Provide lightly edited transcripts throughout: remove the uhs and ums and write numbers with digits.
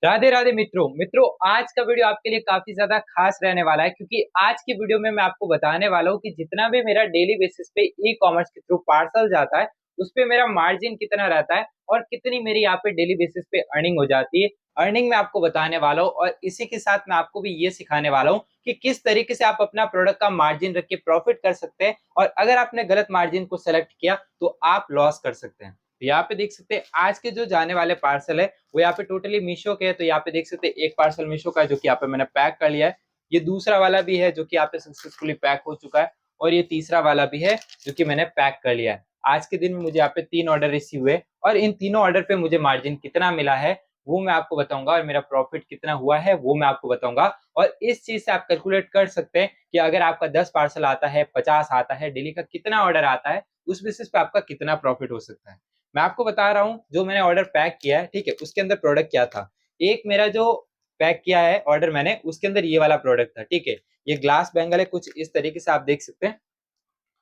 राधे राधे मित्रों मित्रों, आज का वीडियो आपके लिए काफी ज्यादा खास रहने वाला है क्योंकि आज की वीडियो में मैं आपको बताने वाला हूँ कि जितना भी मेरा डेली बेसिस पे ई कॉमर्स के थ्रू पार्सल जाता है उस पे मेरा मार्जिन कितना रहता है और कितनी मेरी यहाँ पे डेली बेसिस पे अर्निंग हो जाती है। अर्निंग मैं आपको बताने वाला हूँ और इसी के साथ मैं आपको भी ये सिखाने वाला हूँ कि किस तरीके से आप अपना प्रोडक्ट का मार्जिन रख के प्रॉफिट कर सकते हैं और अगर आपने गलत मार्जिन को सेलेक्ट किया तो आप लॉस कर सकते हैं। तो यहाँ पे देख सकते हैं आज के जो जाने वाले पार्सल है वो यहाँ पे टोटली मीशो के है। तो यहाँ पे देख सकते हैं एक पार्सल मीशो का है जो कि यहाँ पे मैंने पैक कर लिया है। ये दूसरा वाला भी है जो कि यहाँ पे सक्सेसफुली पैक हो चुका है और ये तीसरा वाला भी है जो कि मैंने पैक कर लिया है। आज के दिन में मुझे यहाँ पे 3 ऑर्डर रिसीव हुए और इन तीनों ऑर्डर पे मुझे मार्जिन कितना मिला है वो मैं आपको बताऊंगा और मेरा प्रॉफिट कितना हुआ है वो मैं आपको बताऊंगा। और इस चीज से आप कैलकुलेट कर सकते हैं कि अगर आपका 10 पार्सल आता है, 50 आता है, डेली का कितना ऑर्डर आता है, उस बेसिस पे आपका कितना प्रॉफिट हो सकता है। मैं आपको बता रहा हूँ जो मैंने ऑर्डर पैक किया है, ठीक है, उसके अंदर प्रोडक्ट क्या था। एक मेरा जो पैक किया है ऑर्डर मैंने, उसके अंदर ये वाला प्रोडक्ट था, ठीक है। ये ग्लास बैंगल है, कुछ इस तरीके से आप देख सकते हैं।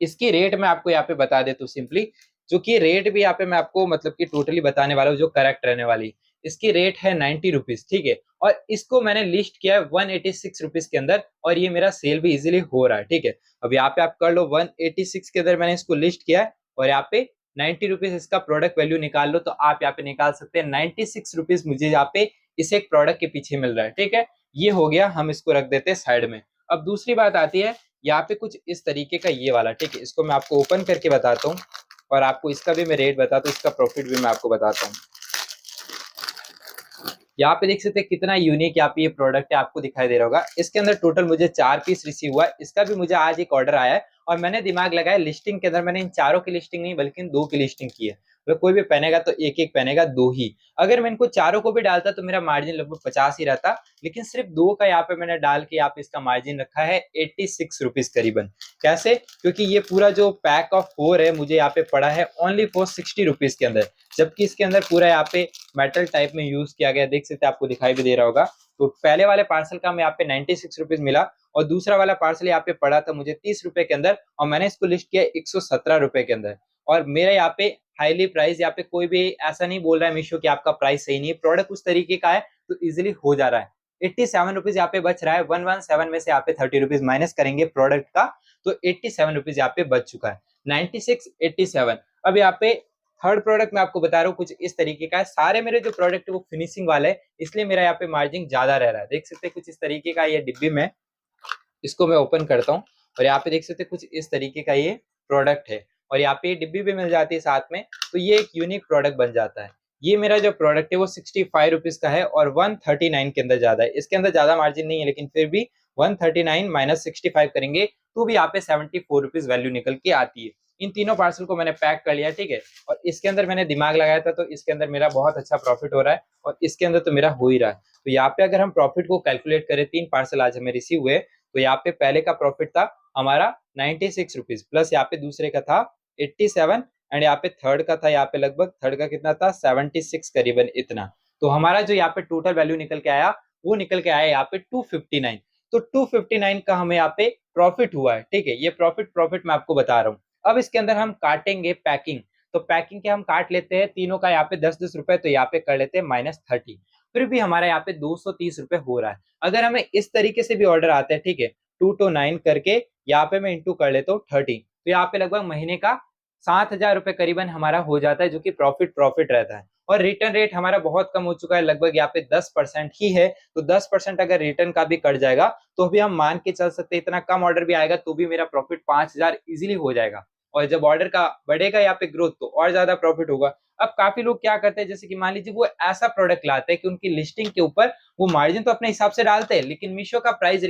इसकी रेट मैं आपको यहाँ पे बता देता हूँ सिंपली, जो कि रेट भी यहाँ पे मैं आपको मतलब कि टोटली बताने वाला हूँ जो करेक्ट रहने वाली। इसकी रेट है 90 रुपीज, ठीक है। और इसको मैंने लिस्ट किया है 186 रुपीज के अंदर और ये मेरा सेल भी इजीली हो रहा है, ठीक है। अब यहाँ पे आप कर लो 186 के अंदर मैंने इसको लिस्ट किया है और यहाँ पे 90 रुपीज इसका प्रोडक्ट वैल्यू निकाल लो तो आप यहाँ पे निकाल सकते हैं 96 रुपीज मुझे यहाँ पे इस एक प्रोडक्ट के पीछे मिल रहा है, ठीक है। ये हो गया, हम इसको रख देते हैं साइड में। अब दूसरी बात आती है यहाँ पे कुछ इस तरीके का ये वाला, ठीक है। इसको मैं आपको ओपन करके बताता हूँ और आपको इसका भी मैं रेट बताता हूँ, इसका प्रॉफिट भी मैं आपको बताता हूँ। यहाँ पे देख सकते हैं कितना यूनिक यहाँ पे ये प्रोडक्ट है, आपको दिखाई दे रहा होगा। इसके अंदर टोटल मुझे 4 पीस रिसीव हुआ है। इसका भी मुझे आज एक ऑर्डर आया है और मैंने दिमाग लगाया लिस्टिंग के अंदर, मैंने इन चारों की लिस्टिंग नहीं बल्कि इन 2 की लिस्टिंग की है। तो कोई भी पहनेगा तो एक एक पहनेगा, दो ही। अगर मैं इनको चारों को भी डालता तो मेरा मार्जिन लगभग 50 ही रहता, लेकिन सिर्फ दो का यहाँ पे मैंने डाल के यहाँ पे इसका मार्जिन रखा है 86 रुपीज करीबन। कैसे? क्योंकि ये पूरा जो पैक ऑफ 4 है मुझे यहाँ पे पड़ा है ओनली फॉर 60 रुपीज के अंदर, जबकि इसके अंदर पूरा यहाँ पे मेटल टाइप में यूज किया गया, देख सकते हैं, आपको दिखाई भी दे रहा होगा। तो पहले वाले पार्सल का मैं यहाँ पे 96 रुपीज मिला और दूसरा वाला पार्सल यहाँ पे पड़ा था मुझे 30 रुपए के अंदर और मैंने इसको लिस्ट किया 117 रुपए के अंदर। और मेरा यहाँ पे हाईली प्राइस, यहाँ पे कोई भी ऐसा नहीं बोल रहा है मीशो कि आपका प्राइस सही नहीं है, प्रोडक्ट उस तरीके का है तो इजिली हो जा रहा है। 87 रुपीज यहाँ पे बच रहा है, 117 में से यहाँ पे 30 रुपीज माइनस करेंगे प्रोडक्ट का तो 87 रुपीज यहाँ पे बच चुका है। 96, 87। अब यहाँ पे थर्ड प्रोडक्ट मैं आपको बता रहा हूँ कुछ इस तरीके का है। सारे मेरे जो प्रोडक्ट है वो फिनिशिंग वाले है, इसलिए मेरा यहाँ पे मार्जिन ज्यादा रह रहा है। देख सकते हैं कुछ इस तरीके का ये डिब्बी में, इसको मैं ओपन करता हूँ और यहाँ पे देख सकते हैं कुछ इस तरीके का ये प्रोडक्ट है और यहाँ पे डिब्बी भी मिल जाती है साथ में, तो ये एक यूनिक प्रोडक्ट बन जाता है। ये मेरा जो प्रोडक्ट है वो 65 रुपीज का है और 139 के अंदर ज्यादा है। इसके अंदर ज्यादा मार्जिन नहीं है लेकिन फिर भी 139 माइनस 65 करेंगे तो भी यहाँ पे 74 रुपीज वैल्यू निकल के आती है। इन तीनों पार्सल को मैंने पैक कर लिया, ठीक है। और इसके अंदर मैंने दिमाग लगाया था तो इसके अंदर मेरा बहुत अच्छा प्रॉफिट हो रहा है और इसके अंदर तो मेरा हो ही रहा है। तो यहाँ पे अगर हम प्रॉफिट को कैलकुलेट करें, 3 पार्सल आज हमें रिसीव हुए, तो यहाँ पे पहले का प्रॉफिट था हमारा 96 रुपीज प्लस यहाँ पे दूसरे का था 87 एंड यहाँ पे थर्ड का था, यहाँ पे लगभग थर्ड का कितना था 76 करीबन इतना। तो हमारा जो यहाँ पे टोटल वैल्यू निकल के आया वो निकल के आया यहाँ पे 259। तो 259 का हमें यहाँ पे प्रॉफिट हुआ है, ठीक है। ये प्रॉफिट प्रॉफिट मैं आपको बता रहा हूँ। अब इसके अंदर हम काटेंगे पैकिंग, तो पैकिंग के हम काट लेते हैं तीनों का यहाँ पे 10-10 रुपए, तो यहाँ पे कर लेते हैं -30। फिर भी हमारा यहाँ पे 230 रुपए हो रहा है। अगर हमें इस तरीके से भी ऑर्डर आते हैं, ठीक है, 2 to 9 करके यहाँ पे मैं इंटू कर लेता हूँ 30, तो यहाँ पे लगभग महीने का 7,000 रुपए करीबन हमारा हो जाता है, जो कि प्रॉफिट प्रॉफिट रहता है। और रिटर्न रेट हमारा बहुत कम हो चुका है, लगभग यहाँ पे 10% ही है। तो 10% अगर रिटर्न का भी कट जाएगा तो भी हम मान के चल सकते हैं, इतना कम ऑर्डर भी आएगा तो भी मेरा प्रॉफिट 5,000 इजिली हो जाएगा। और जब ऑर्डर का बढ़ेगा यहाँ पे ग्रोथ तो और ज्यादा प्रॉफिट होगा। अब काफी लोग क्या करते हैं, जैसे कि मान लीजिए वो ऐसा प्रोडक्ट लाते हैं कि उनकी लिस्टिंग के ऊपर वो मार्जिन तो अपने हिसाब से डालते हैं, लेकिन मीशो का प्राइस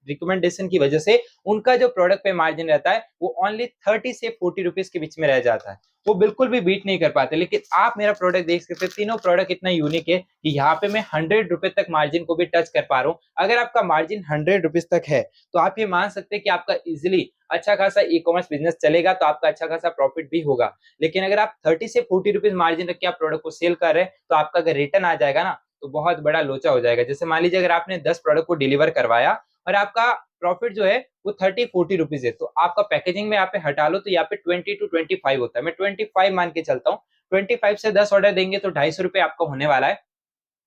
रिकमेंडेशन की वजह से उनका जो प्रोडक्ट पे मार्जिन रहता है वो ओनली 30 से 40 रुपीज के बीच में रह जाता है, वो बिल्कुल भी बीट नहीं कर पाते। लेकिन आप मेरा प्रोडक्ट देख सकते हैं, तीनों प्रोडक्ट इतना यूनिक है कि यहाँ पे मैं 100 रुपए तक मार्जिन को भी टच कर पा रहा हूँ। अगर आपका मार्जिन 100 रुपीज तक है तो आप ये मान सकते हैं कि आपका इजिली अच्छा खासा ई कॉमर्स बिजनेस चलेगा, तो आपका अच्छा खासा प्रॉफिट भी होगा। लेकिन अगर आप 30 से 40 रुपीज मार्जिन रख के आप प्रोडक्ट को सेल कर रहे हैं तो आपका अगर रिटर्न आ जाएगा ना तो बहुत बड़ा लोचा हो जाएगा। जैसे मान लीजिए अगर आपने 10 प्रोडक्ट को डिलीवर करवाया और आपका प्रॉफिट जो है वो 30-40 रुपीज है, तो आपका पैकेजिंग में यहाँ पे हटा लो तो यहाँ पे 20 to 25 होता है। मैं 25 मान के चलता हूँ, 25 से 10 ऑर्डर देंगे तो 250 रुपए आपका होने वाला है।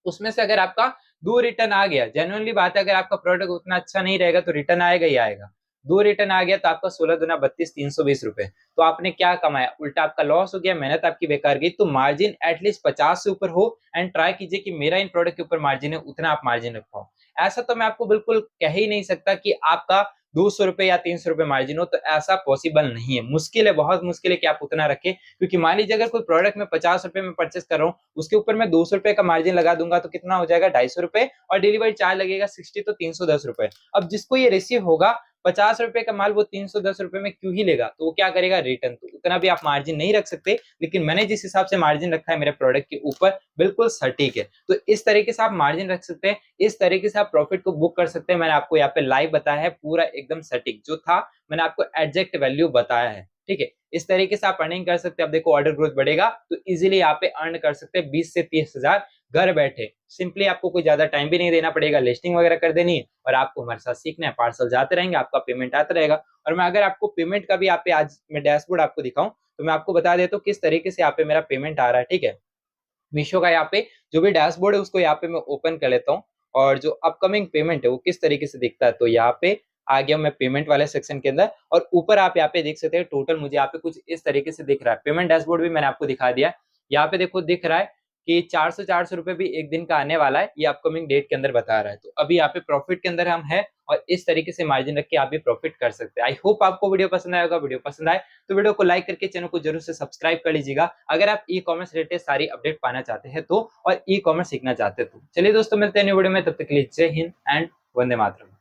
उसमें से अगर आपका 2 रिटर्न आ गया, जेन्युइनली बात है, अगर आपका प्रोडक्ट उतना अच्छा नहीं रहेगा तो रिटर्न आएगा ही आएगा। 2 रिटर्न आ गया तो आपका 16 दूना 32, 320 रुपए। तो आपने क्या कमाया, उल्टा आपका लॉस हो गया, मेहनत आपकी बेकार गई। तो मार्जिन एटलीस्ट 50 से ऊपर हो एंड ट्राई कीजिए कि मेरा इन प्रोडक्ट के ऊपर मार्जिन है उतना आप मार्जिन रख पाओ। ऐसा तो मैं आपको बिल्कुल कह ही नहीं सकता कि आपका 200 रुपए या 300 रुपए मार्जिन हो, तो ऐसा पॉसिबल नहीं है, मुश्किल है, बहुत मुश्किल है कि आप उतना रखें। क्योंकि मान लीजिए अगर कोई प्रोडक्ट मैं 50 रुपए में परचेस कर रहा हूँ, उसके ऊपर मैं 200 रुपए का मार्जिन लगा दूंगा तो कितना हो जाएगा, 250 रुपए, और डिलीवरी चार्ज लगेगा 60, तो 310 रुपए। अब जिसको ये रिसीव होगा 50 रुपए का माल वो 310 रुपए में क्यों ही लेगा, तो वो क्या करेगा, रिटर्न। तो उतना भी आप मार्जिन नहीं रख सकते, लेकिन मैंने जिस हिसाब से मार्जिन रखा है मेरे प्रोडक्ट के ऊपर बिल्कुल सटीक है। तो इस तरीके से आप मार्जिन रख सकते हैं, इस तरीके से आप प्रॉफिट को बुक कर सकते हैं। मैंने आपको यहाँ पे लाइव बताया है, पूरा एकदम सटीक जो था मैंने आपको एग्जैक्ट वैल्यू बताया है, ठीक है। इस तरीके से आप अर्निंग कर सकते हैं। अब देखो ऑर्डर ग्रोथ बढ़ेगा तो इजीली यहाँ पे अर्न कर सकते हैं 20 से 30 हजार घर बैठे। सिंपली आपको कोई ज्यादा टाइम भी नहीं देना पड़ेगा, लिस्टिंग वगैरह कर देनी है और आपको हमारे साथ सीखना है, पार्सल जाते रहेंगे, आपका पेमेंट आता रहेगा। और मैं अगर आपको पेमेंट का भी यहाँ पे आज मैं डैशबोर्ड आपको दिखाऊं तो मैं आपको बता देता हूँ किस तरीके से यहाँ पे मेरा पेमेंट आ रहा है, ठीक है। मीशो का यहाँ पे जो भी डैशबोर्ड है उसको यहाँ पे मैं ओपन कर लेता हूँ, और जो अपकमिंग पेमेंट है वो किस तरीके से दिखता है। तो यहाँ पे आ गया मैं पेमेंट वाले सेक्शन के अंदर, और ऊपर आप यहाँ पे देख सकते हैं टोटल मुझे यहाँ पे कुछ इस तरीके से दिख रहा है। पेमेंट डैशबोर्ड भी मैंने आपको दिखा दिया। यहाँ पे देखो दिख रहा है कि 400 रुपए भी एक दिन का आने वाला है, ये अपकमिंग डेट के अंदर बता रहा है। तो अभी यहाँ पे प्रॉफिट के अंदर हम है, और इस तरीके से मार्जिन रख के आप भी प्रॉफिट कर सकते हैं। आई होप आपको वीडियो पसंद आएगा। वीडियो पसंद आए तो वीडियो को लाइक करके चैनल को जरूर से सब्सक्राइब कर लीजिएगा, अगर आप ई कॉमर्स रिलेटेड सारी अपडेट पाना चाहते हैं तो, और ई कॉमर्स सीखना चाहते हैं तो। चलिए दोस्तों, मिलते हैं न्यू वीडियो में, तब तक के लिए जय हिंद एंड वंदे मातरम।